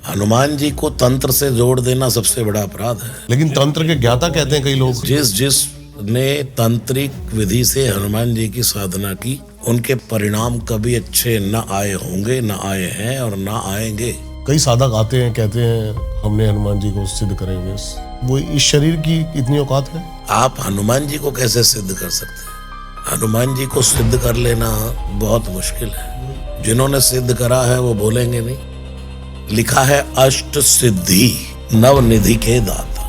हनुमान जी को तंत्र से जोड़ देना सबसे बड़ा अपराध है। लेकिन तंत्र के ज्ञाता कहते हैं कई लोग। जिसने तंत्रिक विधि से हनुमान जी की साधना की, उनके परिणाम कभी अच्छे न आए होंगे, न आए हैं और न आएंगे। कई साधक आते हैं, कहते हैं हमने हनुमान जी को सिद्ध करेंगे। वो इस शरीर की इतनी औकात है? आप हनुमान जी को कैसे सिद्ध कर सकते हैं? हनुमान जी को सिद्ध कर लेना बहुत मुश्किल है। जिन्होंने सिद्ध करा है वो बोलेंगे नहीं। लिखा है अष्ट सिद्धि नवनिधि के दाता।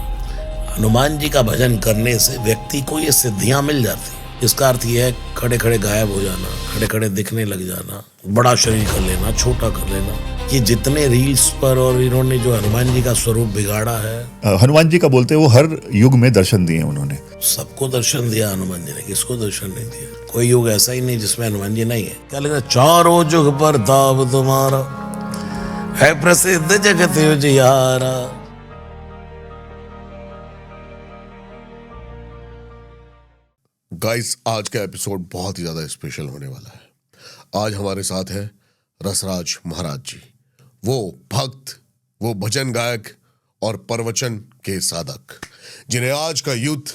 हनुमान जी का भजन करने से व्यक्ति को ये सिद्धियां मिल जाती है। इसका अर्थ यह है खड़े खड़े गायब हो जाना, खड़े खड़े दिखने लग जाना, बड़ा शरीर कर लेना, छोटा कर लेना। ये जितने रील्स पर और इन्होंने जो हनुमान जी का स्वरूप बिगाड़ा है। हनुमान जी का बोलते हैं वो हर युग में दर्शन दिए उन्होंने। सबको दर्शन दिया हनुमान जी ने, किसको दर्शन नहीं दिया? कोई युग ऐसा ही नहीं जिसमें हनुमान जी नहीं है। क्या लिखा? चारों जुग पर ताप तुम्हारा है प्रसिद्ध जगत उजियारा। गाइस, आज का एपिसोड बहुत ही ज्यादा स्पेशल होने वाला है। आज हमारे साथ है रसराज महाराज जी, वो भक्त, वो भजन गायक और प्रवचन के साधक, जिन्हें आज का यूथ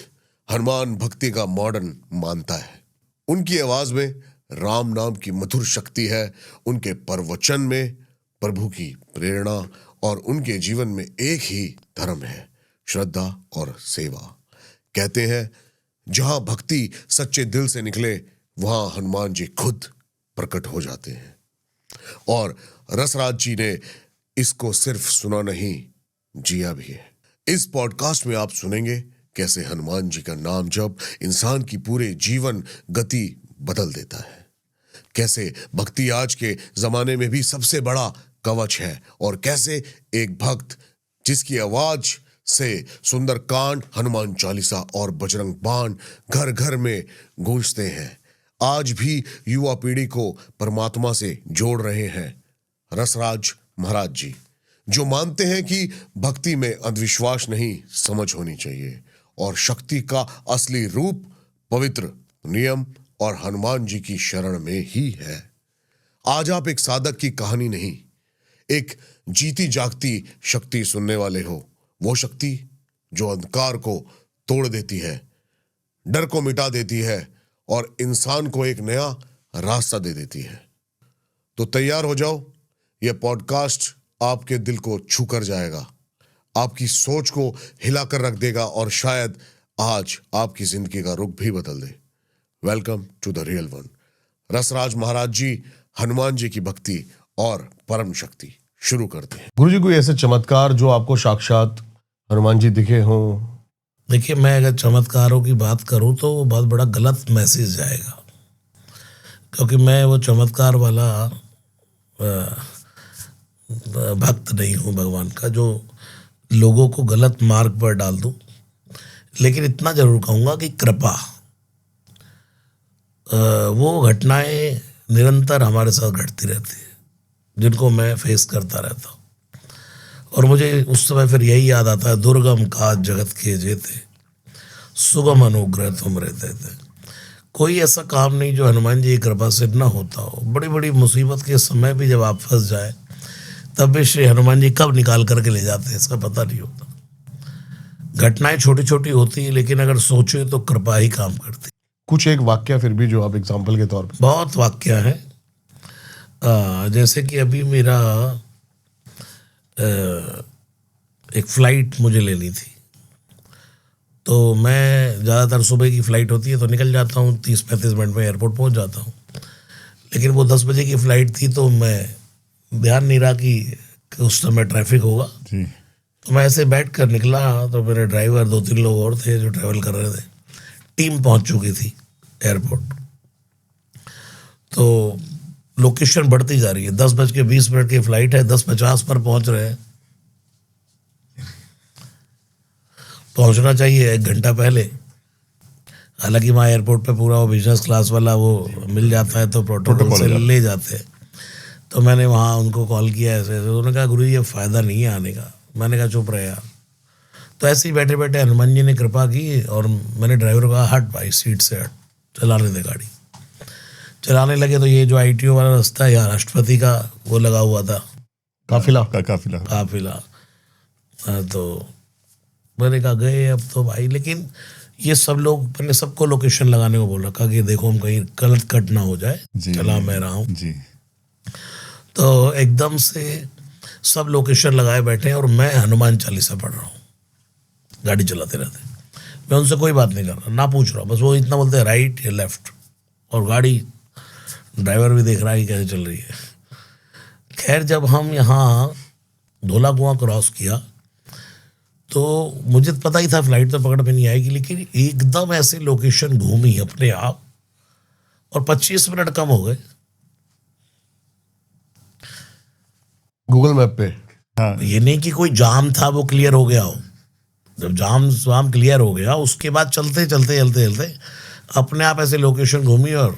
हनुमान भक्ति का मॉडर्न मानता है। उनकी आवाज में राम नाम की मधुर शक्ति है, उनके प्रवचन में प्रभु की प्रेरणा, और उनके जीवन में एक ही धर्म है, श्रद्धा और सेवा। कहते हैं जहां भक्ति सच्चे दिल से निकले वहां हनुमान जी खुद प्रकट हो जाते हैं। और रसराज जी ने इसको सिर्फ सुना नहीं, जिया भी है। इस पॉडकास्ट में आप सुनेंगे कैसे हनुमान जी का नाम जप इंसान की पूरे जीवन गति बदल देता है, कैसे भक्ति आज के जमाने में भी सबसे बड़ा कवच है, और कैसे एक भक्त जिसकी आवाज से सुंदरकांड, हनुमान चालीसा और बजरंग बाण घर घर में गूंजते हैं, आज भी युवा पीढ़ी को परमात्मा से जोड़ रहे हैं। रसराज महाराज जी, जो मानते हैं कि भक्ति में अंधविश्वास नहीं, समझ होनी चाहिए, और शक्ति का असली रूप पवित्र नियम और हनुमान जी की शरण में ही है। आज आप एक साधक की कहानी नहीं, एक जीती जागती शक्ति सुनने वाले हो। वो शक्ति जो अंधकार को तोड़ देती है, डर को मिटा देती है और इंसान को एक नया रास्ता दे देती है। तो तैयार हो जाओ, यह पॉडकास्ट आपके दिल को छू कर जाएगा, आपकी सोच को हिलाकर रख देगा और शायद आज आपकी जिंदगी का रुख भी बदल दे। Welcome to the real one. Rasraj Maharaj ji, Hanuman ji की भक्ति और परम शक्ति शुरू करते हैं। गुरुजी, कोई ऐसे चमत्कार जो आपको साक्षात हनुमान जी दिखे हों? देखिए, मैं अगर चमत्कारों की बात करूं तो वो बहुत बड़ा गलत मैसेज जाएगा, क्योंकि मैं वो चमत्कार वाला भक्त नहीं हूं भगवान का जो लोगों को गलत मार्ग पर डाल दूं। लेकिन इतना जरूर कहूंगा कि कृपा, वो घटनाएं निरंतर हमारे साथ घटती रहती है, जिनको मैं फेस करता रहता हूँ। और मुझे उस समय फिर यही याद आता है, दुर्गम काज जगत के जेते, सुगम अनुग्रह तुम रहते थे। कोई ऐसा काम नहीं जो हनुमान जी की कृपा से न होता हो। बड़ी बड़ी मुसीबत के समय भी जब आप फंस जाए, तब भी श्री हनुमान जी कब निकाल करके ले जाते हैं, इसका पता नहीं होता। घटनाएं छोटी छोटी होती है, लेकिन अगर सोचे तो कृपा ही काम करती। कुछ एक वाक्य फिर भी जो आप एग्जाम्पल के तौर पे? बहुत वाक्य है। जैसे कि अभी मेरा एक फ़्लाइट मुझे लेनी थी, तो मैं ज़्यादातर सुबह की फ़्लाइट होती है तो निकल जाता हूँ, 30-35 मिनट में एयरपोर्ट पहुँच जाता हूँ। लेकिन वो 10 बजे की फ़्लाइट थी तो मैं ध्यान नहीं रहा कि उस समय ट्रैफिक होगा। तो मैं ऐसे बैठ कर निकला, तो मेरे ड्राइवर 2-3 लोग और थे जो ट्रैवल कर रहे थे। टीम पहुँच चुकी थी एयरपोर्ट, तो लोकेशन बढ़ती जा रही है। 10:20 की फ्लाइट है, 10:50 पर पहुंच रहे हैं। पहुंचना चाहिए 1 घंटा पहले। हालांकि वहाँ एयरपोर्ट पे पूरा वो बिजनेस क्लास वाला वो मिल जाता है, तो प्रोटोकॉल से ले जाते हैं। तो मैंने वहाँ उनको कॉल किया ऐसे, तो उन्होंने कहा गुरु ये फ़ायदा नहीं है आने का। मैंने कहा चुप रहे यार। तो ऐसे ही बैठे बैठे हनुमान जी ने कृपा की, और मैंने ड्राइवर को कहा हट भाई, सीट से हट, चलाने दे गाड़ी। चलाने लगे तो ये जो ITO वाला रास्ता है, यहाँ राष्ट्रपति का वो लगा हुआ था, काफिला काफिला। काफिला। तो मैंने कहा गए अब तो भाई, लेकिन ये सब लोग, मैंने सबको लोकेशन लगाने को बोल रखा कि देखो हम कहीं गलत कट ना हो जाए, जी चला मैं रहा हूँ। जी तो एकदम से सब लोकेशन लगाए बैठे हैं और मैं हनुमान चालीसा पढ़ रहा हूँ गाड़ी चलाते रहते। मैं उनसे कोई बात नहीं कर रहा, ना पूछ रहा हूँ, बस वो इतना बोलते हैं राइट या लेफ्ट, और गाड़ी ड्राइवर भी देख रहा है कि कैसे चल रही है। खैर जब हम यहाँ धोला कुआं क्रॉस किया तो मुझे पता ही था फ्लाइट तो पकड़ में नहीं आएगी, लेकिन एकदम ऐसे लोकेशन घूमी अपने आप और 25 मिनट कम हो गए। गूगल मैप पे। हाँ ये नहीं कि कोई जाम था वो क्लियर हो गया हो, जब जाम क्लियर हो गया उसके बाद चलते चलते चलते चलते अपने आप ऐसे लोकेशन घूमी और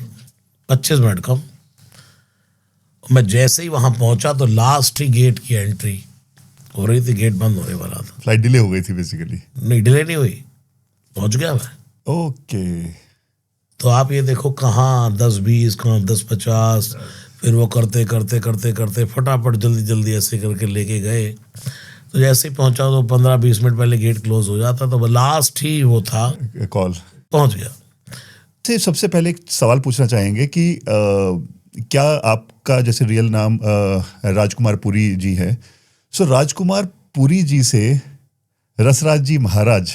25 मिनट कम। मैं जैसे ही वहां पहुंचा तो लास्ट ही गेट की एंट्री हो रही थी, गेट बंद होने वाला था। फ्लाइट डिले हो गई थी बेसिकली। नहीं डिले नहीं हुई, पहुंच गया मैं। ओके। तो आप ये देखो कहाँ 10-20, कहाँ 10-50, फिर वो करते करते करते करते फटाफट जल्दी जल्दी ऐसे करके लेके गए। तो जैसे ही पहुंचा तो 15-20 मिनट पहले गेट क्लोज हो जाता, तो वो लास्ट ही वो था, कॉल पहुंच गया। से सबसे पहले एक सवाल पूछना चाहेंगे कि क्या आपका जैसे रियल नाम राजकुमार पुरी जी है, सो राजकुमार पुरी जी से रसराज जी महाराज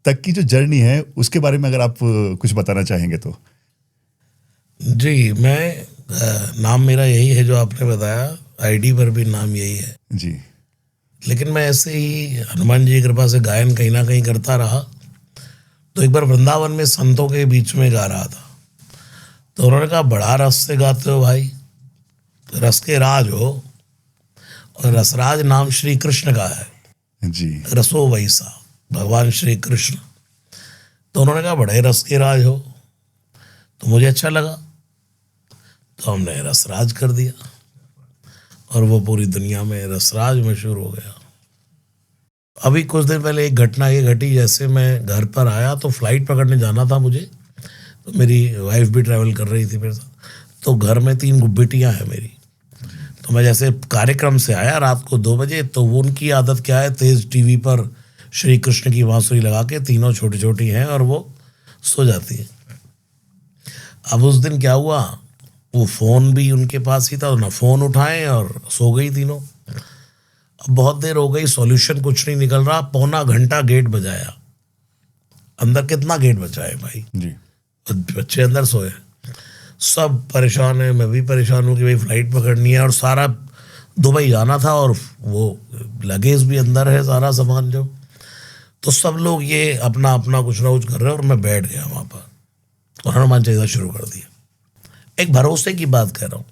तक की जो जर्नी है उसके बारे में अगर आप कुछ बताना चाहेंगे तो। जी, मैं नाम मेरा यही है जो आपने बताया, आईडी पर भी नाम यही है। जी लेकिन मैं ऐसे ही हनुमान जी की कृपा से गायन कहीं ना कहीं करता रहा। तो एक बार वृंदावन में संतों के बीच में गा रहा था, तो उन्होंने कहा बड़ा रस से गाते हो भाई, रस के राज हो, और रसराज नाम श्री कृष्ण का है, जी रसो वैसा भगवान श्री कृष्ण। तो उन्होंने कहा बड़े रस के राज हो, तो मुझे अच्छा लगा, तो हमने रसराज कर दिया और वो पूरी दुनिया में रसराज मशहूर हो गया। अभी कुछ दिन पहले एक घटना ये घटी, जैसे मैं घर पर आया तो फ्लाइट पकड़ने जाना था मुझे, तो मेरी वाइफ भी ट्रैवल कर रही थी मेरे साथ। तो घर में 3 बेटियां हैं मेरी, तो मैं जैसे कार्यक्रम से आया रात को 2 बजे, तो वो उनकी आदत क्या है, तेज टीवी पर श्री कृष्ण की बांसुरी लगा के, तीनों छोटी छोटी हैं और वो सो जाती है। अब उस दिन क्या हुआ, वो फ़ोन भी उनके पास ही था, ना फ़ोन उठाएं और सो गई तीनों। अब बहुत देर हो गई, सॉल्यूशन कुछ नहीं निकल रहा, पौना घंटा गेट बजाया, अंदर कितना गेट बजाए भाई, जी बच्चे अंदर सोए, सब परेशान है, मैं भी परेशान हूँ कि भाई फ्लाइट पकड़नी है और सारा दुबई जाना था और वो लगेज भी अंदर है, सारा सामान जो। तो सब लोग ये अपना अपना कुछ ना कुछ कर रहे हैं और मैं बैठ गया वहाँ पर और हनुमान चालीसा शुरू कर दिया। एक भरोसे की बात कह रहा हूँ,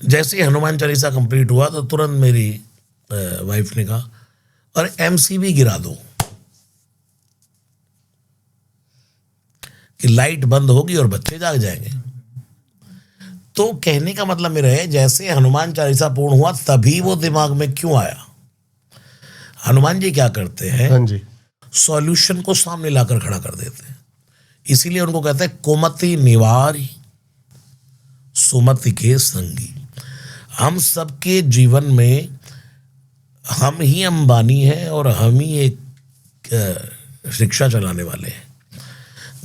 जैसे ही हनुमान चालीसा कंप्लीट हुआ तो तुरंत मेरी वाइफ ने कहा और एमसीबी गिरा दो कि लाइट बंद होगी और बच्चे जाग जाएंगे। तो कहने का मतलब मेरा है, जैसे हनुमान चालीसा पूर्ण हुआ तभी वो दिमाग में क्यों आया। हनुमान जी क्या करते हैं, हाँ जी, सॉल्यूशन को सामने लाकर खड़ा कर देते हैं, इसीलिए उनको कहते हैं कुमति निवारी सुमति के संगी। हम सबके जीवन में हम ही अंबानी हैं और हम ही एक रिक्शा चलाने वाले हैं।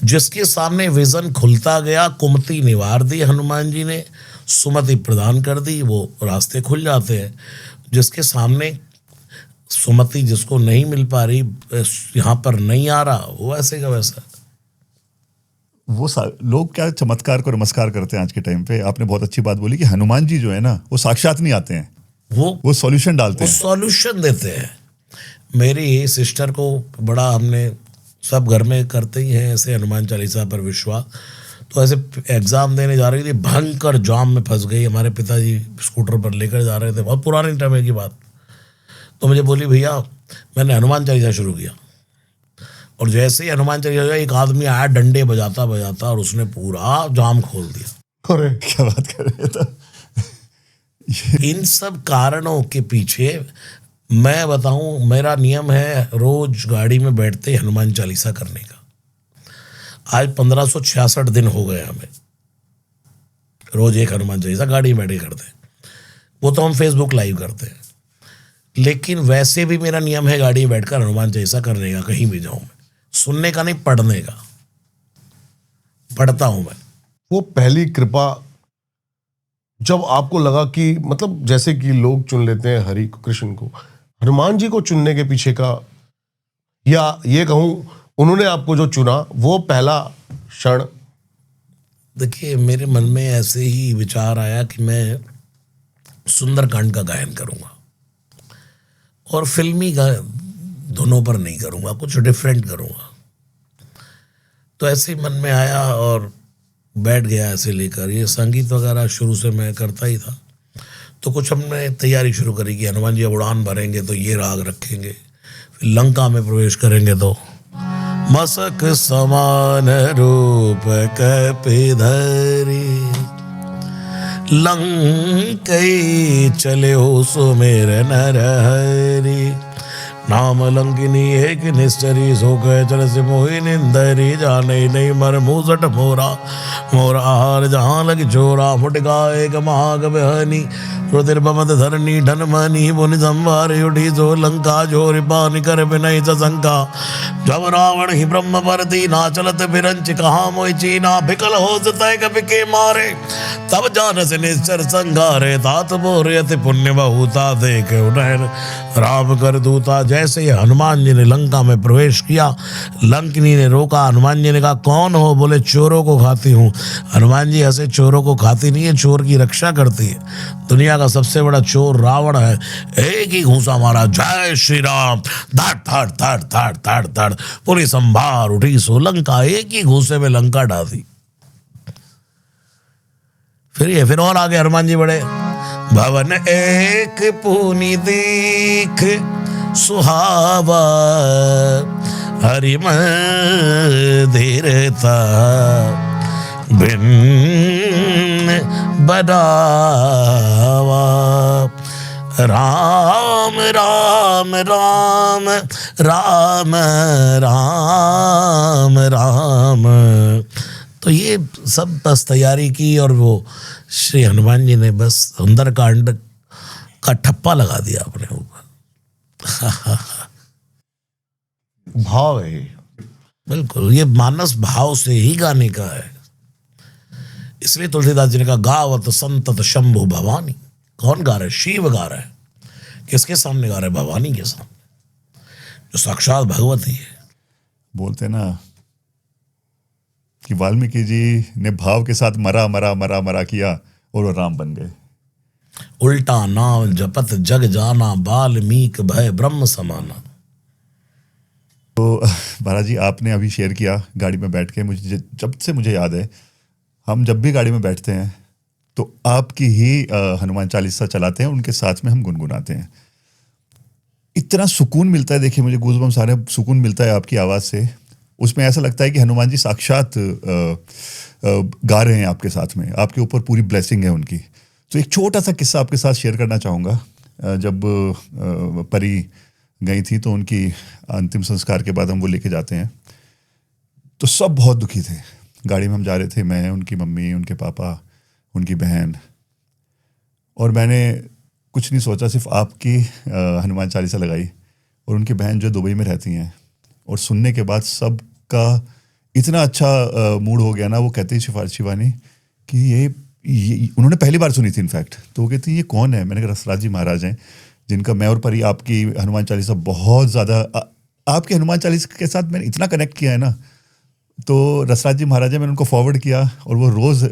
जिसके सामने विजन खुलता गया, कुमति निवार दी हनुमान जी ने, सुमति प्रदान कर दी, वो रास्ते खुल जाते हैं। जिसके सामने सुमति जिसको नहीं मिल पा रही, यहाँ पर नहीं आ रहा, वो ऐसे का वैसा। वो लोग क्या चमत्कार को नमस्कार करते हैं आज के टाइम पे। आपने बहुत अच्छी बात बोली कि हनुमान जी जो है ना, वो साक्षात नहीं आते हैं, वो सॉल्यूशन डालते हैं, सॉल्यूशन देते हैं। मेरी सिस्टर को बड़ा, हमने सब घर में करते ही हैं ऐसे हनुमान चालीसा पर विश्वास। तो ऐसे एग्ज़ाम देने जा रही थी, भयंकर जाम में फंस गई, हमारे पिताजी स्कूटर पर लेकर जा रहे थे, बहुत पुराने टाइम की बात। तो मुझे बोली भैया मैंने हनुमान चालीसा शुरू किया, और जैसे ही हनुमान चालीसा, एक आदमी आया डंडे बजाता बजाता और उसने पूरा जाम खोल दिया। अरे क्या बात कर रहे थे। इन सब कारणों के पीछे मैं बताऊं, मेरा नियम है रोज गाड़ी में बैठते हनुमान चालीसा करने का। आज 1566 दिन हो गए हमें रोज एक हनुमान चालीसा गाड़ी में बैठे करते। वो तो हम फेसबुक लाइव करते हैं, लेकिन वैसे भी मेरा नियम है गाड़ी में बैठकर हनुमान चालीसा करने का, कहीं भी जाऊं मैं, सुनने का नहीं, पढ़ने का। पढ़ता हूं मैं। वो पहली कृपा जब आपको लगा कि मतलब जैसे कि लोग चुन लेते हैं हरि को, कृष्ण को, हनुमान जी को चुनने के पीछे का, या ये कहूं उन्होंने आपको जो चुना वो पहला क्षण? देखिए, मेरे मन में ऐसे ही विचार आया कि मैं सुंदरकांड का गायन करूंगा और फिल्मी का दोनों पर नहीं करूंगा, कुछ डिफरेंट करूंगा। तो ऐसे ही मन में आया और बैठ गया ऐसे लेकर। ये संगीत वगैरह शुरू से मैं करता ही था, तो कुछ हमने तैयारी शुरू करी कि हनुमान जी अब उड़ान भरेंगे तो ये राग रखेंगे, फिर लंका में प्रवेश करेंगे तो मसक समान रूप कपिधरी लंकई चले हो सुमेर नरहरि नाम लंकिनी एक निश्चरी सो कह चल से मोहि निंदरी जाने नहीं मर मूसट मोरा मोरा हार जहाँ लग चोरा फुटका एक महागवहनी रुधिर्बमद धरनी ढन मनी मुनि संवार उठी सो लंका जोर पान कर बिनय सशंका जब रावण ही ब्रह्म परती ना चलत बिरंच कहा मोहि चीना बिकल हो तय कपि के मारे तब जान से निश्चर संघारे तात मोर यति पुण्य बहुता देख नयन राम कर दूता। जैसे ही हनुमान जी ने लंका में प्रवेश किया, लंकिनी ने रोका। हनुमान जी ने कहा कौन हो? बोले चोरों को खाती हूँ। हनुमान जी ऐसे चोरों को खाती नहीं है, चोर की रक्षा करती है। दुनिया का सबसे बड़ा चोर रावण है, एक ही घूंसा मारा, जय श्री राम, धड़ धड़ धड़ धड़ धड़ धड़ पूरी संभार उठी सो लंका, एक ही घूंसे में लंका डाली। फिर और आगे हनुमान जी बढ़े। भवन एक पुनि दीख सुहावा हरि मंदिरता भिन्न बनावा राम राम राम राम राम राम। तो ये सब बस तैयारी की और वो श्री हनुमान जी ने बस सुंदरकांड का ठप्पा लगा दिया अपने ऊपर। भाव है बिल्कुल, ये मानस भाव से ही गाने का है। इसलिए तुलसीदास जी ने कहा गावत संतत शंभु भवानी। कौन गा रहा है? शिव गा रहा है। किसके सामने गा रहा है? भवानी के सामने, जो साक्षात भगवती है। बोलते ना कि वाल्मीकि जी ने भाव के साथ मरा मरा मरा मरा किया और वो राम बन गए। उल्टा नाम जपत जग जाना बाल्मीक भय ब्रह्म समाना। तो महाराज जी, आपने अभी शेयर किया गाड़ी में बैठ के, मुझे जब से मुझे याद है, हम जब भी गाड़ी में बैठते हैं तो आपकी ही हनुमान चालीसा चलाते हैं, उनके साथ में हम गुनगुनाते हैं। इतना सुकून मिलता है। देखिए, मुझे गूज़बम्स आ रहे हैं, सुकून मिलता है आपकी आवाज़ से। उसमें ऐसा लगता है कि हनुमान जी साक्षात गा रहे हैं आपके साथ में, आपके ऊपर पूरी ब्लेसिंग है उनकी। तो एक छोटा सा किस्सा आपके साथ शेयर करना चाहूँगा। जब परी गई थी तो उनकी अंतिम संस्कार के बाद हम वो लेके जाते हैं, तो सब बहुत दुखी थे। गाड़ी में हम जा रहे थे, मैं, उनकी मम्मी, उनके पापा, उनकी बहन, और मैंने कुछ नहीं सोचा, सिर्फ आपकी हनुमान चालीसा लगाई। और उनकी बहन जो दुबई में रहती हैं, और सुनने के बाद सबका इतना अच्छा मूड हो गया ना। वो कहती है शिवानी कि ये उन्होंने पहली बार सुनी थी इनफैक्ट, तो वो कहती ये कौन है? मैंने कहा रसराज जी महाराज हैं, जिनका मैं और परी आपकी हनुमान चालीसा बहुत ज़्यादा, आपके हनुमान चालीसा के साथ मैंने इतना कनेक्ट किया है ना। तो रसराज जी महाराज मैंने उनको फॉरवर्ड किया और वो रोज़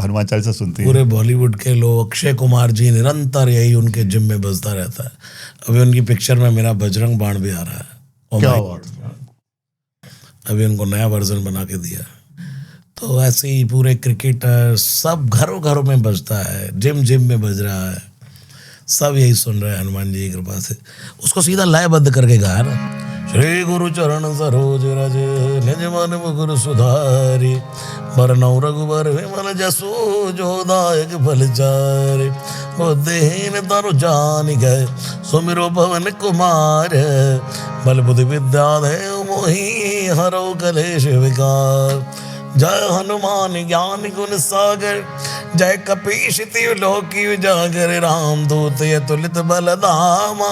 हनुमान चालीसा सुनती है। पूरे बॉलीवुड के लोग, अक्षय कुमार जी निरंतर यही उनके जिम में बजता रहता है। अभी उनकी पिक्चर में मेरा बजरंग बाण भी आ रहा है। क्या बात। अभी उनको नया वर्जन बना के दिया। तो ऐसे ही पूरे क्रिकेटर सब घरों घरों में बजता है, जिम में बज रहा है, सब यही सुन रहे हैं हनुमान जी की कृपा से। उसको सीधा लयबद्ध करके गाया ना, श्री गुरु चरण सरोज रज निज मन मुकुर सुधारी बरनौ रघुबर विमल जसु जो दायक फल चारि बुद्धिहीन तनु जान गए सुमिरो पवन कुमार बल बुद्धि विद्या देव मोहि हरो कलेश विकार। जय हनुमान ज्ञान गुण सागर जय कपीश तिव लोकी जागर राम दूत तुलित बल धामा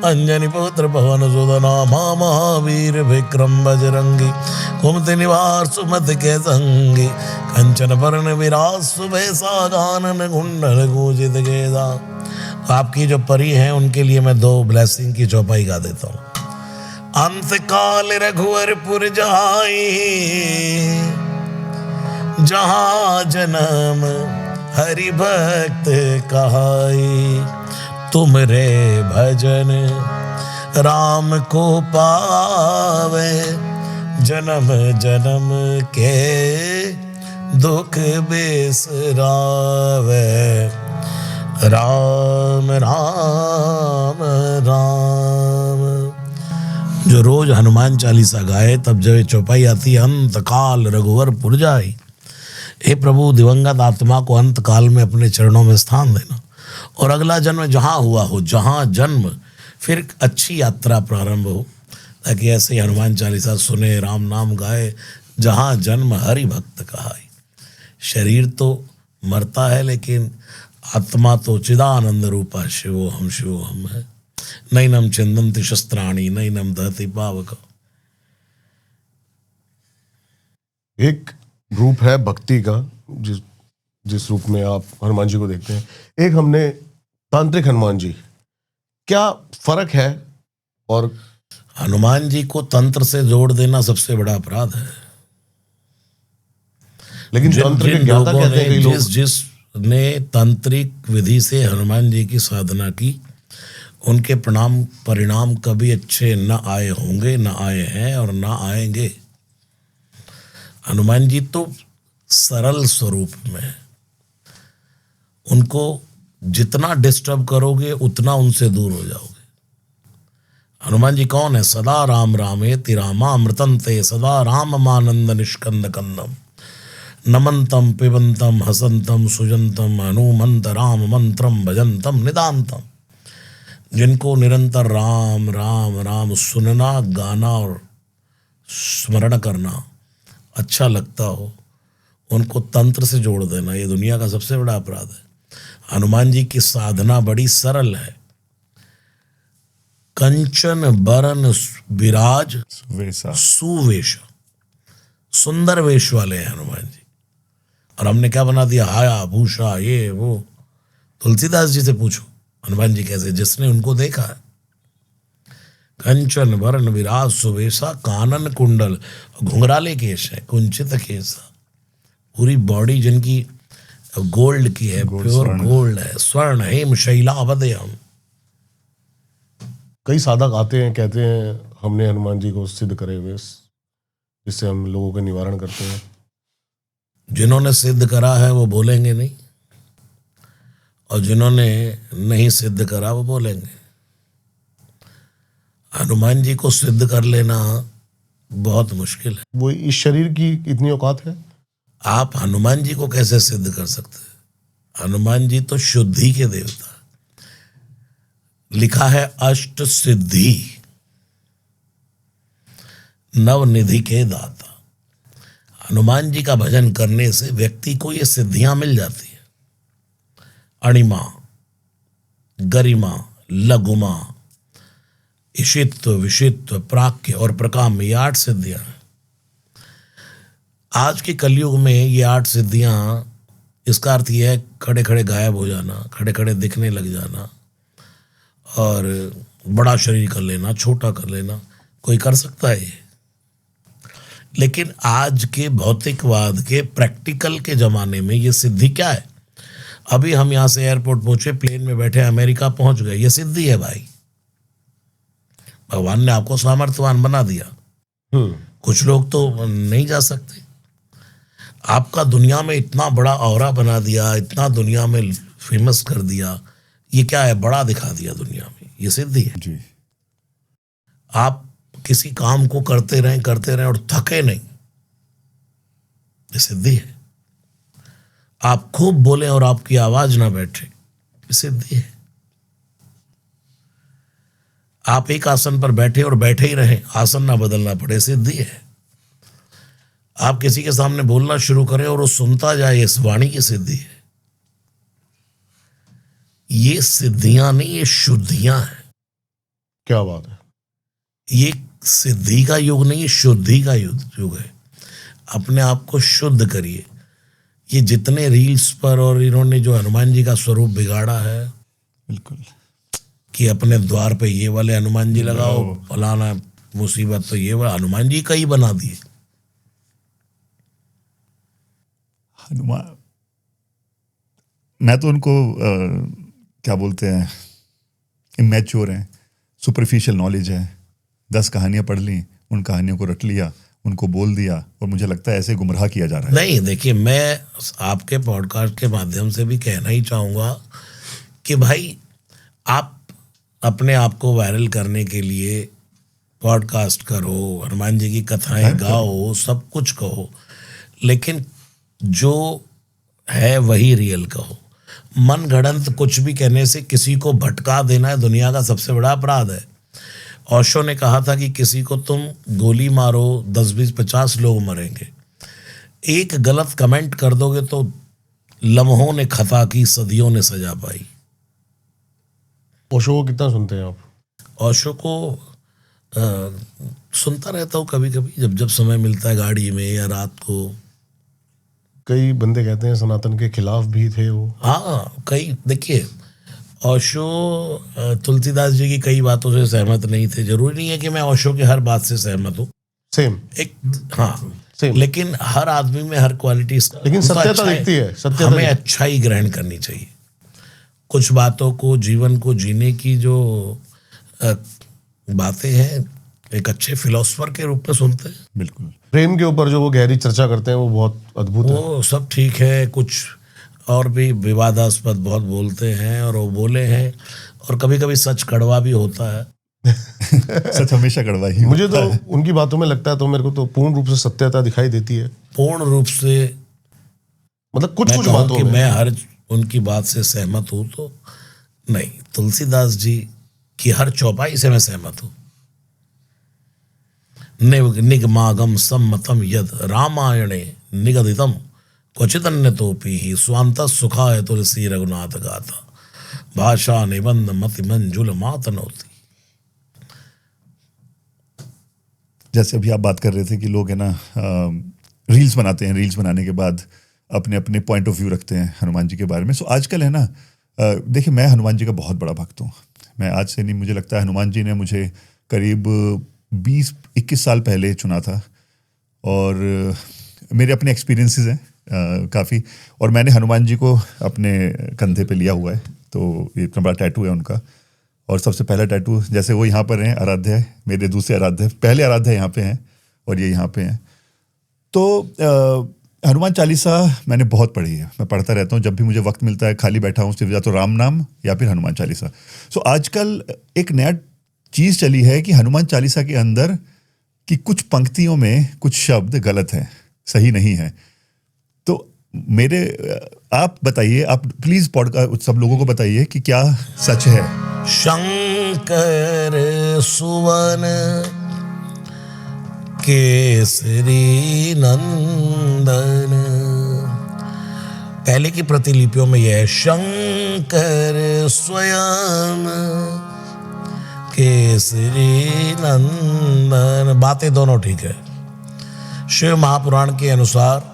अंजनी पुत्र पवन सुदनामा महावीर विक्रम बजरंगी कुमति निवार सुमति के संगी कंचन बरन विराज सुबेसा कानन कुंडल कुंजित केसा। आपकी जो परी हैं उनके लिए मैं 2 ब्लेसिंग की चौपाई गा देता हूँ। अंत काल रघुवरपुर जाई जहाँ जन्म हरि भक्त कहाई तुम रे भजन राम को पावे जन्म जन्म के दुख बिसरावे राम राम राम। जो रोज हनुमान चालीसा गाए तब जब ये चौपाई आती है अंत काल रघुवरपुर जाई, हे प्रभु दिवंगत आत्मा को अंत काल में अपने चरणों में स्थान देना और अगला जन्म जहाँ हुआ हो, जहाँ जन्म, फिर अच्छी यात्रा प्रारंभ हो, ताकि ऐसे ही हनुमान चालीसा सुने, राम नाम गाए, जहाँ जन्म हरि भक्त कहाई। शरीर तो मरता है लेकिन आत्मा तो चिदानंद रूपा शिवोहम है। नैनम चिंदन्ति शस्त्राणि नैनम दहति पावक। एक रूप है भक्ति का, जिस रूप में आप हनुमान जी को देखते हैं, एक हमने तांत्रिक हनुमान जी, क्या फर्क है? और हनुमान जी को तंत्र से जोड़ देना सबसे बड़ा अपराध है। लेकिन तंत्र के ज्ञाता कहते हैं कई लोग। जिसने तांत्रिक विधि से हनुमान जी की साधना की, उनके परिणाम कभी अच्छे न आए होंगे, न आए हैं और न आएंगे। हनुमान जी तो सरल स्वरूप में है, उनको जितना डिस्टर्ब करोगे उतना उनसे दूर हो जाओगे। हनुमान जी कौन है? सदा राम रामेति रामामृतं ते सदा राम मानंद निष्कंद कंदम नमंतम पिबंतम हसंतम सुजंतम हनुमंत राम मंत्रम भजंतम निदांतम। जिनको निरंतर राम राम राम सुनना, गाना और स्मरण करना अच्छा लगता हो, उनको तंत्र से जोड़ देना ये दुनिया का सबसे बड़ा अपराध है। हनुमान जी की साधना बड़ी सरल है। कंचन बरन विराज सुवेश, सुंदर वेश वाले हैं हनुमान जी। और हमने क्या बना दिया, हाया भूषा ये वो। तुलसीदास जी से पूछो हनुमान जी कैसे, जिसने उनको देखा है। कंचन वरण विराज सुवेशा कानन कुंडल, घुंघराले केश है, कुंचित केसा। पूरी बॉडी जिनकी गोल्ड की है, प्योर गोल्ड है, स्वर्ण हेम शैलावदयम। कई साधक आते हैं, कहते हैं हमने हनुमान जी को सिद्ध करे हुए, जिससे हम लोगों का निवारण करते हैं। जिन्होंने सिद्ध करा है वो बोलेंगे नहीं, और जिन्होंने नहीं सिद्ध करा वो बोलेंगे। हनुमान जी को सिद्ध कर लेना बहुत मुश्किल है। वो इस शरीर की इतनी औकात है। आप हनुमान जी को कैसे सिद्ध कर सकते हैं? हनुमान जी तो शुद्धि के देवता। लिखा है अष्ट सिद्धि नवनिधि के दाता। हनुमान जी का भजन करने से व्यक्ति को ये सिद्धियां मिल जाती है। अणिमा, गरिमा, लघुमा, ईशित्व, विशित्व, प्राक्य और प्रकाम, ये 8 सिद्धियां हैं। आज के कलयुग में ये 8 सिद्धियां, इसका अर्थ यह है खड़े खड़े गायब हो जाना, खड़े खड़े दिखने लग जाना, और बड़ा शरीर कर लेना, छोटा कर लेना। कोई कर सकता है ये? लेकिन आज के भौतिकवाद के प्रैक्टिकल के ज़माने में ये सिद्धि क्या है? अभी हम यहाँ से एयरपोर्ट पहुँचे, प्लेन में बैठे अमेरिका पहुँच गए, ये सिद्धि है भाई। भगवान ने आपको सामर्थ्यवान बना दिया। कुछ लोग तो नहीं जा सकते। आपका दुनिया में इतना बड़ा ऑरा बना दिया, इतना दुनिया में फेमस कर दिया, ये क्या है? बड़ा दिखा दिया दुनिया में, ये सिद्धि है जी। आप किसी काम को करते रहें और थके नहीं, ये सिद्धि है। आप खूब बोलें और आपकी आवाज ना बैठे, ये सिद्धि है। आप एक आसन पर बैठे और बैठे ही रहें, आसन ना बदलना पड़े, सिद्धि है। आप किसी के सामने बोलना शुरू करें और वो सुनता जाए, इस वाणी की सिद्धि है। ये सिद्धियां नहीं, ये शुद्धियां हैं। क्या बात है। ये सिद्धि का युग नहीं, ये शुद्धि का युग है। अपने आप को शुद्ध करिए। ये जितने रील्स पर और इन्होंने जो हनुमान जी का स्वरूप बिगाड़ा है बिल्कुल। कि अपने द्वार पे ये वाले हनुमान जी लगाओ, फलाना मुसीबत तो ये वाला हनुमान जी का ही बना दिए। हनुमान, मैं तो उनको क्या बोलते हैं, इमेच्योर हैं, सुपरफिशियल नॉलेज है। 10 कहानियां पढ़ ली, उन कहानियों को रट लिया, उनको बोल दिया, और मुझे लगता है ऐसे गुमराह किया जा रहा है। नहीं, देखिए, मैं आपके पॉडकास्ट के माध्यम से भी कहना ही चाहूँगा कि भाई, आप अपने आप को वायरल करने के लिए पॉडकास्ट करो, हनुमान जी की कथाएं गाओ, सब कुछ कहो, लेकिन जो है वही रियल कहो। मन गढ़ंत कुछ भी कहने से किसी को भटका देना दुनिया का सबसे बड़ा अपराध है। ओशो ने कहा था कि किसी को तुम गोली मारो, 10, 20, 50 लोग मरेंगे। एक गलत कमेंट कर दोगे तो लम्हों ने खता की, सदियों ने सजा पाई। ओशो को कितना सुनते हैं आप? ओशो को सुनता रहता हूँ कभी कभी, जब जब समय मिलता है, गाड़ी में या रात को। कई बंदे कहते हैं सनातन के खिलाफ भी थे वो। हाँ, कई, देखिए, ओशो तुलसीदास जी की कई बातों से सहमत नहीं थे। जरूरी नहीं है कि मैं ओशो की हर बात से सहमत हूँ। सेम। एक, हाँ, सेम। लेकिन हर आदमी में हर क्वालिटीज, लेकिन सत्यता दिखती है, सत्यता हमें अच्छाई ग्रहण करनी चाहिए। कुछ बातों को, जीवन को जीने की जो बातें हैं, एक अच्छे फिलोसफर के रूप में सुनते हैं। बिल्कुल। प्रेम के ऊपर जो वो गहरी चर्चा करते हैं वो बहुत अद्भुत है। वो सब ठीक है, कुछ और भी विवादास्पद बहुत बोलते हैं, और वो बोले हैं, और कभी कभी सच कड़वा भी होता है। सच हमेशा कड़वा ही मुझे होता तो है। उनकी बातों में लगता है, तो मेरे को तो पूर्ण रूप से सत्यता दिखाई देती है। पूर्ण रूप से मतलब कुछ मैं कुछ कहूँ बातों कि में मैं हर उनकी बात से सहमत हूँ तो नहीं, तुलसीदास जी की हर चौपाई से मैं सहमत हूँ। निगमागम सम्मतम यद रामायणे निगदितम क्वचिदन्य तोपी ही स्वांत सुखाय तुलसी रघुनाथ गाथा भाषा निबंध मति मंजुल मातनोती। जैसे अभी आप बात कर रहे थे कि लोग है ना रील्स बनाते हैं, रील्स बनाने के बाद अपने अपने पॉइंट ऑफ व्यू रखते हैं हनुमान जी के बारे में। सो आजकल है ना, देखिए, मैं हनुमान जी का बहुत बड़ा भक्त हूँ। मैं आज से नहीं, मुझे लगता है हनुमान जी ने मुझे करीब 20-21 साल पहले चुना था, और मेरे अपने एक्सपीरियंसेस हैं काफ़ी, और मैंने हनुमान जी को अपने कंधे पे लिया हुआ है। तो ये इतना बड़ा टैटू है उनका, और सबसे पहला टैटू, जैसे वो यहाँ पर हैं, आराध्य है, मेरे दूसरे आराध्य, पहले आराध्य यहाँ पे हैं, और ये यहाँ पे हैं। तो हनुमान चालीसा मैंने बहुत पढ़ी है, मैं पढ़ता रहता हूँ जब भी मुझे वक्त मिलता है, खाली बैठा हूँ, सिर्फ या तो राम नाम या फिर हनुमान चालीसा। सो आजकल एक नया चीज़ चली है कि हनुमान चालीसा के अंदर कि कुछ पंक्तियों में कुछ शब्द गलत हैं, सही नहीं है। तो आप बताइए, आप प्लीज पॉडकास्ट सब लोगों को बताइए कि क्या सच है। शंकर सुवन केसरी नंदन, पहले की प्रतिलिपियों में यह है शंकर स्वयं केसरी नंदन। बातें दोनों ठीक है। शिव महापुराण के अनुसार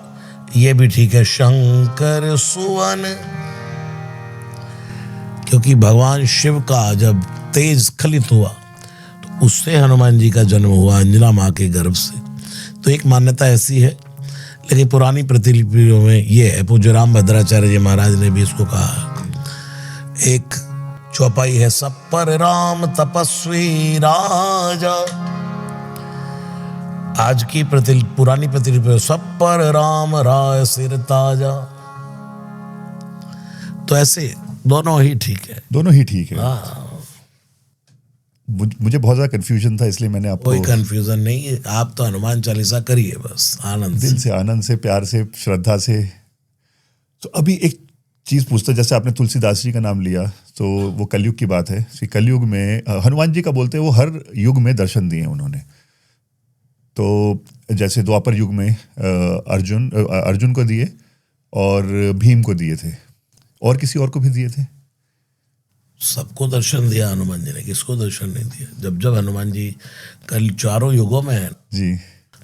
ये भी ठीक है, शंकर सुवन, क्योंकि भगवान शिव का जब तेज स्खलित हुआ तो उससे हनुमान जी का जन्म हुआ, अंजना माँ के गर्भ से। तो एक मान्यता ऐसी है, लेकिन पुरानी प्रतिलिपियों में ये है, पूज्य राम भद्राचार्य जी महाराज ने भी इसको कहा है। एक चौपाई है, सब पर राम तपस्वी राजा। आज की पुरानी प्रतिलिपि सब पर राम राय सिर ताजा। तो ऐसे दोनों ही ठीक है, दोनों ही ठीक है। हाँ, मुझे बहुत ज़्यादा कंफ्यूजन था, इसलिए मैंने आपको, कोई कंफ्यूजन नहीं है। आप तो हनुमान चालीसा करिए बस आनंद दिल से, आनंद से, प्यार से, श्रद्धा से। तो अभी एक चीज़ पूछता, जैसे आपने तुलसीदास जी का नाम लिया, तो वो कलयुग की बात है कि कलयुग में हनुमान जी का बोलते हैं वो हर युग में दर्शन दिए हैं उन्होंने। तो जैसे द्वापर युग में अर्जुन को दिए और भीम को दिए थे, और किसी और को भी दिए थे। सबको दर्शन दिया हनुमान जी ने, किसको दर्शन नहीं दिया? जब जब हनुमान जी कल चारों युगों में है, जी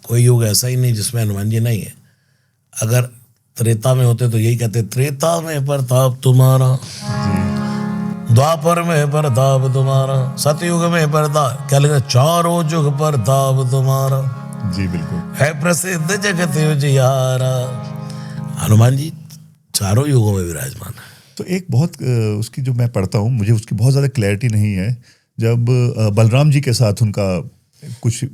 कोई युग ऐसा ही नहीं जिसमें हनुमान जी नहीं है। अगर त्रेता में होते तो यही कहते, त्रेता में प्रताप तुम्हारा, द्वापर में प्रताप तुम्हारा, सतयुग में प्रताप, क्या लिखा, चारों युग प्रताप तुम्हारा, जी बिल्कुल। है प्रसिद्ध जगत उजियारा। हनुमान जी चारों युगों में विराजमान है। तो एक बहुत उसकी जो मैं पढ़ता हूँ, मुझे उसकी बहुत ज़्यादा क्लैरिटी नहीं है। जब बलराम जी के साथ उनका कुछ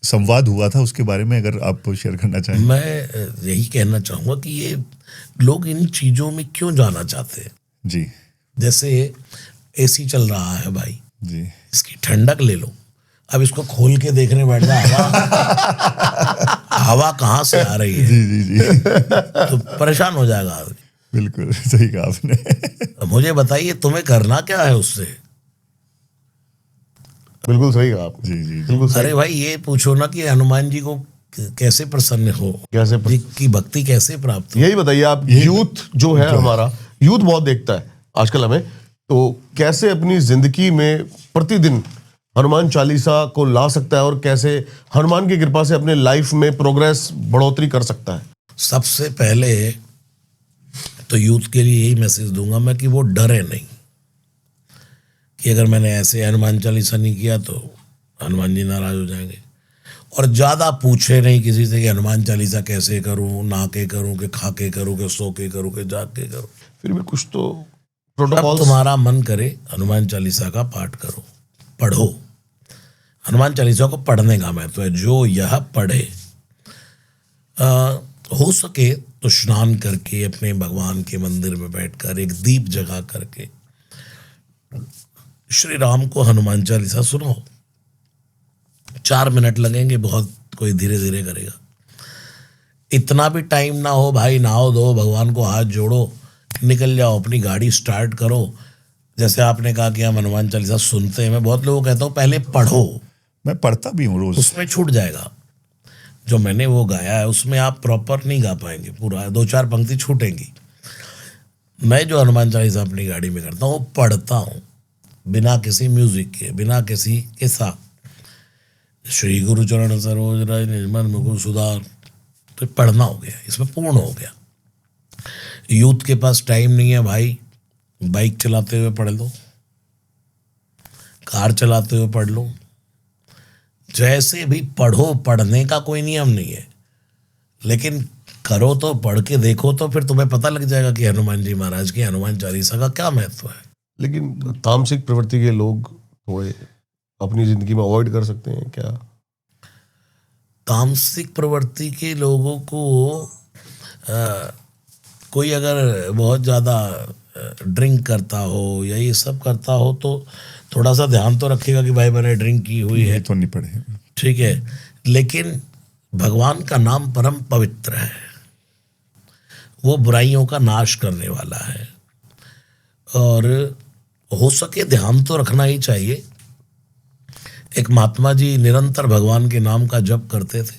संवाद हुआ था, उसके बारे में अगर आप शेयर करना चाहें। मैं यही कहना चाहूँगा कि ये लोग इन चीज़ों में क्यों जाना चाहते हैं। जी जैसे एसी चल रहा है भाई, जी इसकी ठंडक ले लो, अब इसको खोल के देखने बैठ जा, हवा कहाँ से आ रही है, जी जी जी तो परेशान हो जाएगा आदमी। बिल्कुल सही कहा आपने। अब मुझे बताइए तुम्हें करना क्या है उससे? बिल्कुल सही कहा आपने। जी जी जी बिल्कुल सही। अरे भाई ये पूछो ना कि हनुमान जी को कैसे प्रसन्न हो, कैसे जी की भक्ति कैसे प्राप्त हो। यही बताइए आप, यूथ जो है हमारा, यूथ बहुत देखता है आजकल हमें, तो कैसे अपनी जिंदगी में प्रतिदिन हनुमान चालीसा को ला सकता है और कैसे हनुमान की कृपा से अपने लाइफ में प्रोग्रेस बढ़ोतरी कर सकता है? सबसे पहले तो यूथ के लिए यही मैसेज दूंगा मैं कि वो डरे नहीं, कि अगर मैंने ऐसे हनुमान चालीसा नहीं किया तो हनुमान जी नाराज हो जाएंगे। और ज़्यादा पूछे नहीं किसी से कि हनुमान चालीसा कैसे करूं, नहा के करूं कि खा के करूं कि सो के करूं कि जाग के करूं। फिर भी कुछ तो जब प्रोटोकॉल। तुम्हारा मन करे हनुमान चालीसा का पाठ करो, पढ़ो। हनुमान चालीसा को पढ़ने का महत्व है। जो यह पढ़े, हो सके तो स्नान करके अपने भगवान के मंदिर में बैठकर एक दीप जगा करके श्री राम को हनुमान चालीसा सुनाओ। 4 मिनट लगेंगे, बहुत कोई धीरे धीरे करेगा। इतना भी टाइम ना हो भाई, नहाओ धो, भगवान को हाथ जोड़ो, निकल जाओ, अपनी गाड़ी स्टार्ट करो। जैसे आपने कहा कि हम हनुमान चालीसा सुनते हैं, मैं बहुत लोगों को कहता हूँ पहले पढ़ो, मैं पढ़ता भी हूँ रोज। उसमें छूट जाएगा। जो मैंने वो गाया है उसमें आप प्रॉपर नहीं गा पाएंगे, पूरा 2-4 पंक्ति छूटेंगी। मैं जो हनुमान चालीसा अपनी गाड़ी में करता हूँ वो पढ़ता हूँ बिना किसी म्यूजिक के, बिना किसी के साथ। श्री गुरु चरण सरोज रज निज मन मुकुर सुधार, तो पढ़ना हो गया, इसमें पूर्ण हो गया। यूथ के पास टाइम नहीं है भाई, बाइक चलाते हुए पढ़ लो, कार चलाते हुए पढ़ लो, जैसे भी पढ़ो। पढ़ने का कोई नियम नहीं है, लेकिन करो तो, पढ़ के देखो तो फिर तुम्हें पता लग जाएगा कि हनुमान जी महाराज की हनुमान चालीसा का क्या महत्व है। लेकिन तामसिक प्रवृत्ति के लोग थोड़े अपनी जिंदगी में अवॉइड कर सकते हैं क्या? तामसिक प्रवृत्ति के लोगों को कोई अगर बहुत ज़्यादा ड्रिंक करता हो या ये सब करता हो तो थोड़ा सा ध्यान तो रखेगा कि भाई मैंने ड्रिंक की हुई है, ये तो नहीं पढ़े। ठीक है। लेकिन भगवान का नाम परम पवित्र है, वो बुराइयों का नाश करने वाला है, और हो सके ध्यान तो रखना ही चाहिए। एक महात्मा जी निरंतर भगवान के नाम का जप करते थे,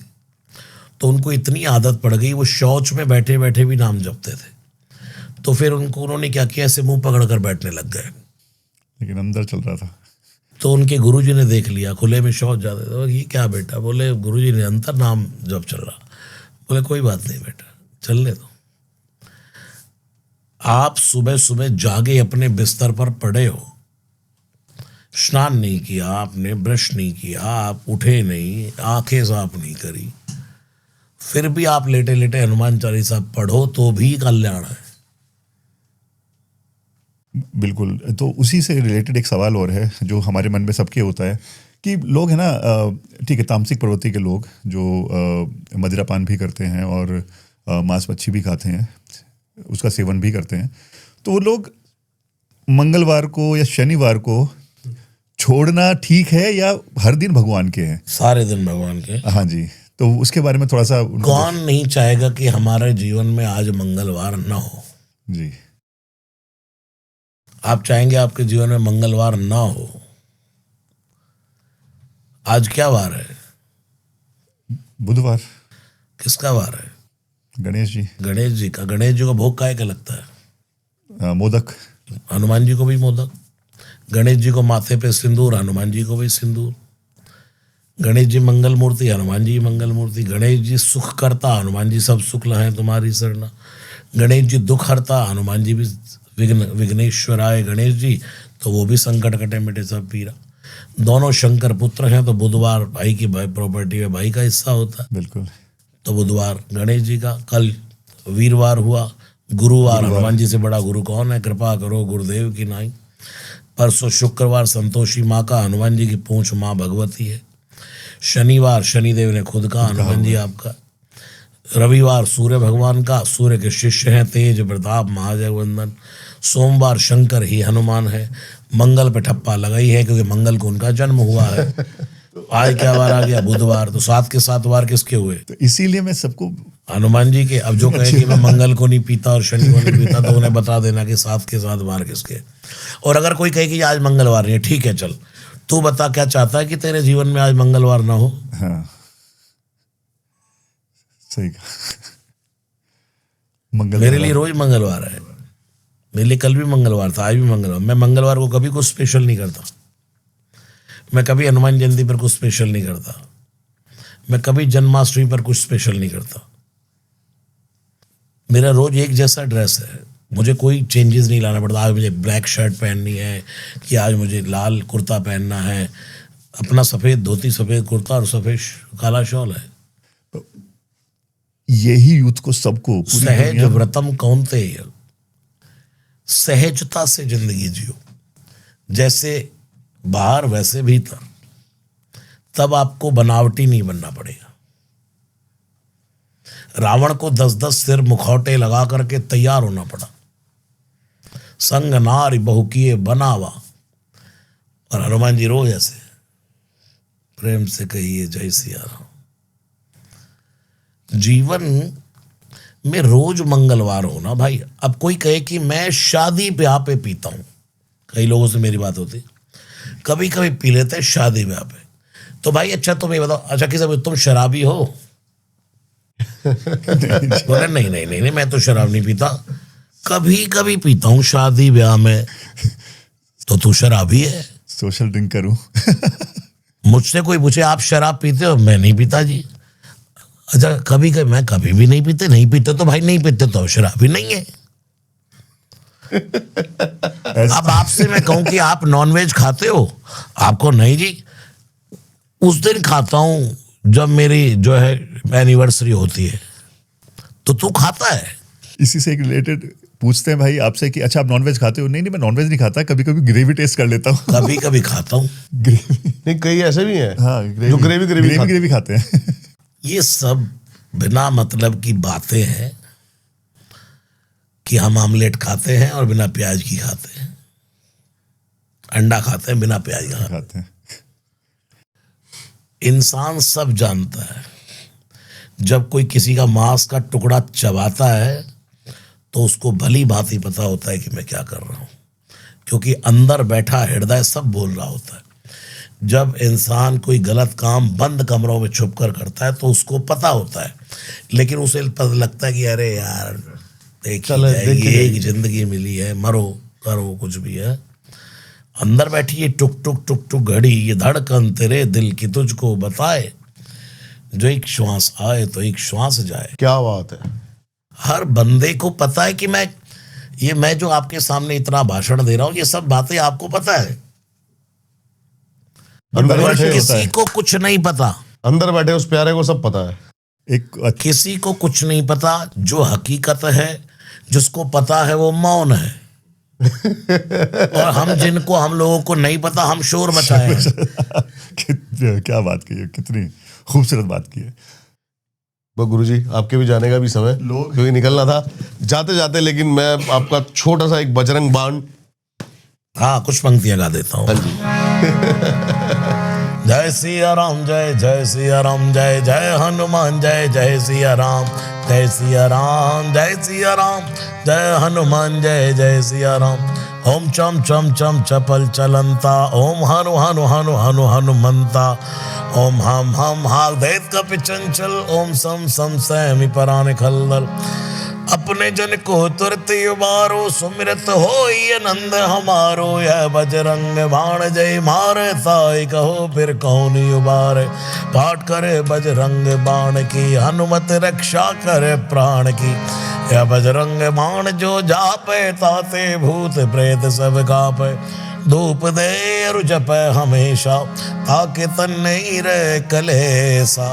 तो उनको इतनी आदत पड़ गई, वो शौच में बैठे बैठे भी नाम जपते थे। तो फिर उन्होंने क्या किया, ऐसे मुंह पकड़ कर बैठने लग गए, लेकिन अंदर चल रहा था। तो उनके गुरुजी ने देख लिया, खुले में शौच जाते थे। ये क्या बेटा? बोले गुरुजी निरंतर नाम जप चल रहा। बोले कोई बात नहीं बेटा, चलने दो। आप सुबह सुबह जागे अपने बिस्तर पर पड़े हो, स्नान नहीं किया आपने, ब्रश नहीं किया, आप उठे नहीं, आंखें साफ नहीं करी, फिर भी आप लेटे लेटे हनुमान चालीसा पढ़ो तो भी कल्याण है। बिल्कुल। तो उसी से रिलेटेड एक सवाल और है जो हमारे मन में सबके होता है कि लोग है ना, ठीक है, तामसिक प्रवृत्ति के लोग जो मदिरापान भी करते हैं और मांस मच्छी भी खाते हैं, उसका सेवन भी करते हैं, तो वो लोग मंगलवार को या शनिवार को छोड़ना ठीक है या हर दिन भगवान के हैं? सारे दिन भगवान के। हाँ जी, तो उसके बारे में थोड़ा सा कौन नहीं चाहेगा कि हमारे जीवन में आज मंगलवार ना हो? जी। आप चाहेंगे आपके जीवन में मंगलवार ना हो? आज क्या वार है? बुधवार। किसका वार है? गणेश जी। गणेश जी का। गणेश जी को भोग काय का लगता है? मोदक। हनुमान जी को भी मोदक। गणेश जी को माथे पे सिंदूर, हनुमान जी को भी सिंदूर। गणेश जी मंगल मूर्ति, हनुमान जी मंगल मूर्ति। गणेश जी सुख करता, हनुमान जी सब सुख लहें तुम्हारी शरणा। गणेश जी दुख हरता, हनुमान जी भी विघ्नेश्वराय गणेश जी, तो वो भी संकट कटे मिटे सब पीरा। दोनों शंकर पुत्र हैं, तो बुधवार भाई की प्रॉपर्टी में भाई का हिस्सा होता है, बिल्कुल। तो बुधवार गणेश जी का। कल वीरवार हुआ, गुरुवार हनुमान जी से बड़ा गुरु कौन है, कृपा करो गुरुदेव की नाई। परसों शुक्रवार संतोषी माँ का, हनुमान जी की पूंछ माँ भगवती है। शनिवार शनिदेव ने खुद कहा, हनुमान जी आपका। रविवार सूर्य भगवान का, सूर्य के शिष्य हैं तेज प्रताप महाजगवंदन। सोमवार शंकर ही हनुमान है। मंगल पे ठप्पा लगाई है क्योंकि मंगल को उनका जन्म हुआ है। आज क्या वार आ गया, बुधवार, तो 7 के 7 वार किसके हुए, तो इसीलिए मैं सबको हनुमान जी के। अब जो कहे कि मैं मंगल को नहीं पीता और शनि को नहीं पीता, तो उन्हें बता देना कि 7 के 7 वार किसके। और अगर कोई कहे कि आज मंगलवार नहीं है, ठीक है चल, तू बता क्या चाहता है कि तेरे जीवन में आज मंगलवार ना हो। हाँ सही कहा। मेरे लिए रोज मंगलवार है, मेरे लिए कल भी मंगलवार था, आज भी मंगलवार। मैं मंगलवार को कभी कुछ स्पेशल नहीं करता, मैं कभी हनुमान जयंती पर कुछ स्पेशल नहीं करता, मैं कभी जन्माष्टमी पर कुछ स्पेशल नहीं करता। मेरा रोज एक जैसा ड्रेस है, मुझे कोई चेंजेस नहीं लाना पड़ता। आज मुझे ब्लैक शर्ट पहननी है कि आज मुझे लाल कुर्ता पहनना है। अपना सफ़ेद धोती, सफ़ेद कुर्ता और सफ़ेद काला शॉल है। यही यूथ को सबको सहज व्रतम कौन्तेय, सहजता से जिंदगी जियो, जैसे बाहर वैसे भीतर। तब आपको बनावटी नहीं बनना पड़ेगा। रावण को 10-10 सिर मुखौटे लगा करके तैयार होना पड़ा। संग नारी बहु किए बनावा, और हनुमान जी रोज ऐसे प्रेम से कहिए जय सिया राम। जीवन में रोज मंगलवार होना भाई। अब कोई कहे कि मैं शादी ब्याह पे पीता हूं, कई लोगों से मेरी बात होती, कभी कभी पी लेते हैं शादी ब्याह पे। तो भाई अच्छा तुम ये बताओ, अच्छा किसी तुम शराबी हो? बोले नहीं नहीं नहीं नहीं, मैं तो शराब नहीं पीता, कभी कभी पीता हूँ शादी ब्याह में। तो तू शराबी है? सोशल ड्रिंक करूं? मुझसे कोई पूछे आप शराब पीते हो, मैं नहीं पीता जी। अच्छा कभी कभी, मैं कभी भी नहीं पीते। नहीं पीते तो भाई नहीं पीते, तो शराबी नहीं है। अब आपसे मैं कहूं कि आप नॉनवेज खाते हो, आपको नहीं जी, उस दिन खाता हूं जब मेरी जो है एनिवर्सरी होती है, तो तू खाता है। इसी से एक रिलेटेड पूछते हैं भाई आपसे कि अच्छा आप नॉनवेज खाते हो? नहीं नहीं मैं नॉनवेज नहीं खाता, कभी कभी ग्रेवी टेस्ट कर लेता हूँ। कभी कभी खाता हूँ ग्रेवी। नहीं, कई ऐसे भी हैं हाँ जो ग्रेवी खाते हैं। ये सब बिना मतलब की बातें हैं कि हम आमलेट खाते हैं और बिना प्याज की खाते हैं, अंडा खाते हैं बिना प्याज का खाते हैं। इंसान सब जानता है। जब कोई किसी का मांस का टुकड़ा चबाता है तो उसको भली भांति पता होता है कि मैं क्या कर रहा हूं, क्योंकि अंदर बैठा हृदय सब बोल रहा होता है। जब इंसान कोई गलत काम बंद कमरों में छुप कर करता है तो उसको पता होता है, लेकिन उसे पता लगता है कि अरे यार देखिए एक जिंदगी मिली है, मरो करो कुछ भी है। अंदर बैठी ये टुक टुक टुक टुक घड़ी, ये धड़कन तेरे दिल की तुझको बताए, जो एक श्वास आए तो एक श्वास जाए। क्या बात है। हर बंदे को पता है कि मैं जो आपके सामने इतना भाषण दे रहा हूं, ये सब बातें आपको पता है, और किसी को कुछ नहीं पता। अंदर बैठे उस प्यारे को सब पता है। किसी को कुछ नहीं पता। जो हकीकत है, जिसको पता है वो मौन है। और हम लोगों को नहीं पता, हम शोर मचाए हैं। क्या बात की है, कितनी खूबसूरत बात की है। गुरुजी आपके भी जाने का भी समय क्योंकि निकलना था जाते जाते, लेकिन मैं आपका छोटा सा एक बजरंग बाण, हाँ कुछ पंक्तियां गा देता हूँ। जय सिया राम जय जय सिया राम, जय जय हनुमान जय जय सिया राम, जय सिया राम जय सिया राम, जय हनुमान जय जय सिया राम। ओम चम चम चम चपल चलंता, ओम हनु हनु हनु हनु हनुमंता, ओम हम हा दैत कपि चंचल, ओम सम सम सैमि पराने खल्लल। अपने जन को तुरत उबारो, सुमिरत होई आनंद हमारो। यह बजरंग बाण जय मारे, ताई कहो फिर कौन उबारे। पाठ करे बजरंग बाण की, हनुमत रक्षा करे प्राण की। यह बजरंग बाण जो जापे, ताते भूत प्रेत सब कापे। धूप दे और जपे हमेशा, ताकि तन नहीं रहे कलेसा।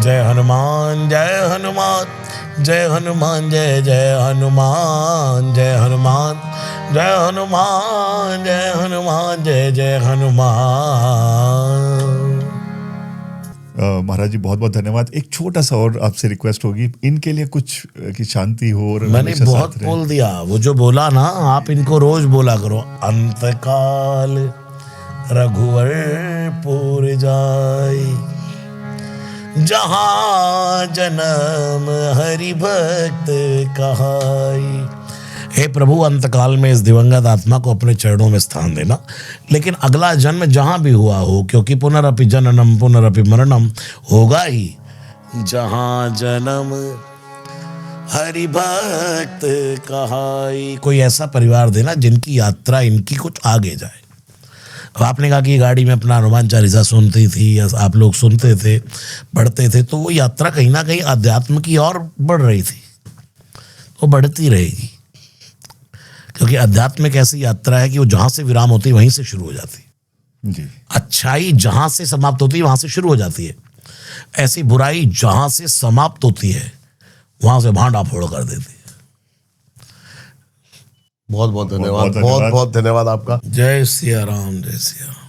जय हनुमान जय हनुमान, जय हनुमान जय जय हनुमान। जय हनुमान जय हनुमान, जय हनुमान जय जय हनुमान। महाराज जी बहुत बहुत धन्यवाद। एक छोटा सा और आपसे रिक्वेस्ट होगी, इनके लिए कुछ की शांति हो और मैंने हमेशा बहुत साथ रहे। बोल दिया, वो जो बोला ना, आप इनको रोज बोला करो। अंतकाल रघुवर पुर जाई, जहां जन्म हरि भक्त कहाई। हे प्रभु, अंतकाल में इस दिवंगत आत्मा को अपने चरणों में स्थान देना, लेकिन अगला जन्म जहां भी हुआ हो, क्योंकि पुनरपि जननम पुनरपि मरणम होगा ही। जहां जन्म हरि भक्त कहाई। कोई ऐसा परिवार देना जिनकी यात्रा इनकी कुछ आगे जाए। अब आपने कहा कि गाड़ी में अपना हनुमान चालीसा सुनती थी, या आप लोग सुनते थे, पढ़ते थे, तो वो यात्रा कहीं ना कहीं अध्यात्म की ओर बढ़ रही थी, वो बढ़ती रहेगी। क्योंकि अध्यात्म एक ऐसी यात्रा है कि वो जहां से विराम होती है वहीं से शुरू हो जाती है। जी। अच्छाई जहां से समाप्त होती है वहां से शुरू हो जाती है, ऐसी बुराई जहां से समाप्त होती है वहां से भांडा फोड़ कर देती है। बहुत बहुत धन्यवाद, बहुत बहुत बहुत धन्यवाद आपका। जय सिया राम, जय सिया राम।